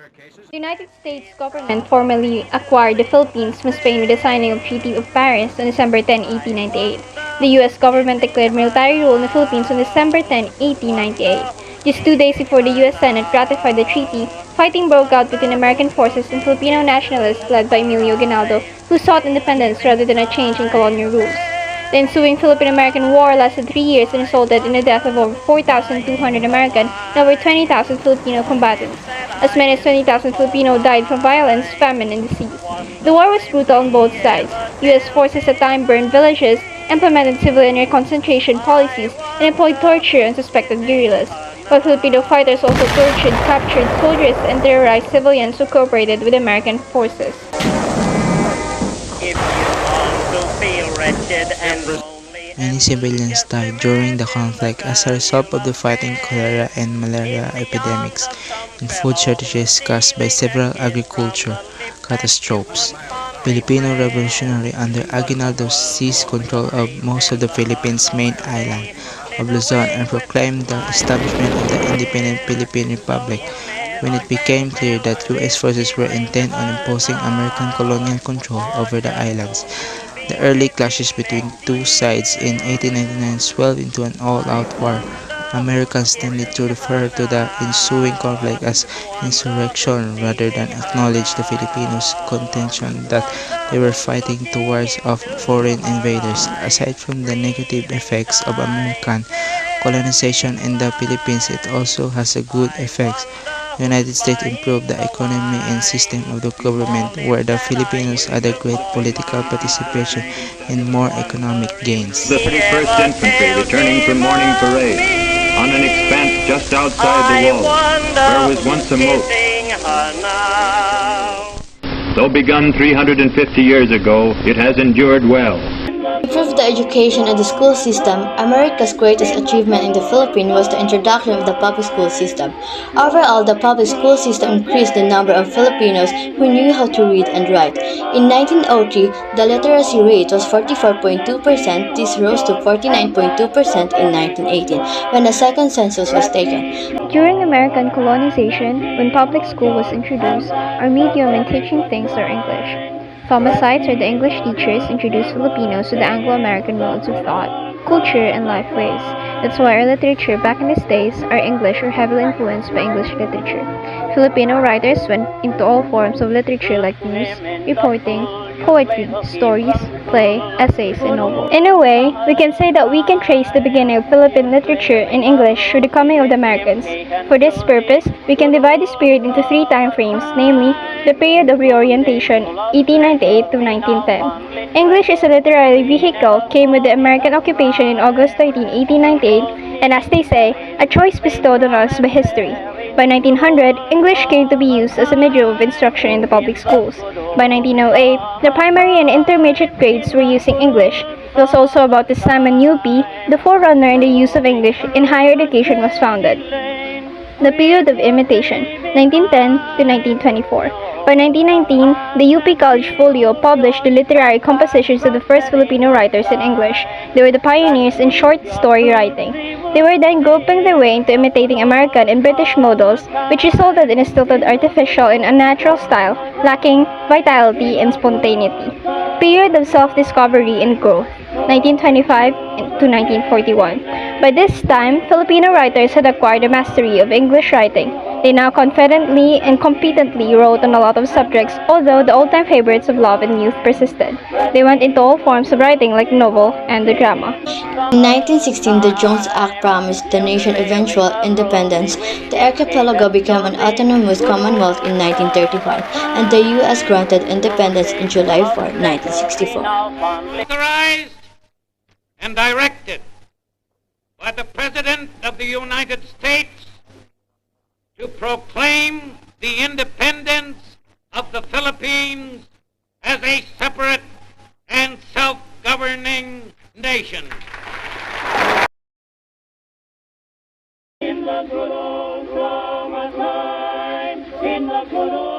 The United States government formally acquired the Philippines from Spain with the signing of Treaty of Paris on December 10, 1898. The U.S. government declared military rule in the Philippines on December 10, 1898. Just 2 days before the U.S. Senate ratified the treaty, fighting broke out between American forces and Filipino nationalists led by Emilio Aguinaldo, who sought independence rather than a change in colonial rules. The ensuing Philippine-American War lasted 3 years and resulted in the death of over 4,200 American and over 20,000 Filipino combatants. As many as 20,000 Filipino died from violence, famine, and disease. The war was brutal on both sides. U.S. forces at the time burned villages, implemented civilian concentration policies, and employed torture on suspected guerrillas, while Filipino fighters also tortured, captured soldiers, and terrorized civilians who cooperated with American forces. Many civilians died during the conflict as a result of the fighting cholera and malaria epidemics and food shortages caused by several agriculture catastrophes. Filipino revolutionary under Aguinaldo seized control of most of the Philippines' main island of Luzon and proclaimed the establishment of the independent Philippine Republic. When it became clear that U.S. forces were intent on imposing American colonial control over the islands, the early clashes between two sides in 1899 swelled into an all-out war. Americans tended to refer to the ensuing conflict as insurrection rather than acknowledge the Filipinos' contention that they were fighting towards of foreign invaders. Aside from the negative effects of American colonization in the Philippines, it also has a good effects. The United States improved the economy and system of the government, where the Filipinos had a great political participation and more economic gains. The 31st Infantry returning from morning parade on an expanse just outside the walls, where was once a moat. Though begun 350 years ago, it has endured well. To improve the education and the school system, America's greatest achievement in the Philippines was the introduction of the public school system. Overall, the public school system increased the number of Filipinos who knew how to read and write. In 1903, the literacy rate was 44.2%. This rose to 49.2% in 1918, when a second census was taken. During American colonization, when public school was introduced, our medium in teaching things are English. Thomasites, or the English teachers, introduced Filipinos to the Anglo-American modes of thought, culture, and life ways. That's why our literature back in these days are English or heavily influenced by English literature. Filipino writers went into all forms of literature like news, reporting, poetry, stories, play, essays, and novels. In a way, we can say that we can trace the beginning of Philippine literature in English through the coming of the Americans. For this purpose, we can divide this period into three time frames, namely, the period of reorientation, 1898 to 1910. English as a literary vehicle came with the American occupation in August 13, 1898, and as they say, a choice bestowed on us by history. By 1900, English came to be used as a medium of instruction in the public schools. By 1908, the primary and intermediate grades were using English. It was also about this time when UP, the forerunner in the use of English in higher education, was founded. The period of imitation, 1910 to 1924. By 1919, the UP College Folio published the literary compositions of the first Filipino writers in English. They were the pioneers in short story writing. They were then groping their way into imitating American and British models, which resulted in a stilted, artificial, and unnatural style, lacking vitality and spontaneity. Period of self-discovery and growth, 1925 to 1941. By this time, Filipino writers had acquired a mastery of English writing. They now confidently and competently wrote on a lot of subjects, although the old-time favorites of love and youth persisted. They went into all forms of writing like novel and the drama. In 1916, the Jones Act promised the nation eventual independence. The archipelago became an autonomous commonwealth in 1935, and the U.S. granted independence in July 4, 1964. Authorized and directed by the President of the United States to proclaim the independence of the Philippines as a separate and self-governing nation. In the good old summertime, in the good old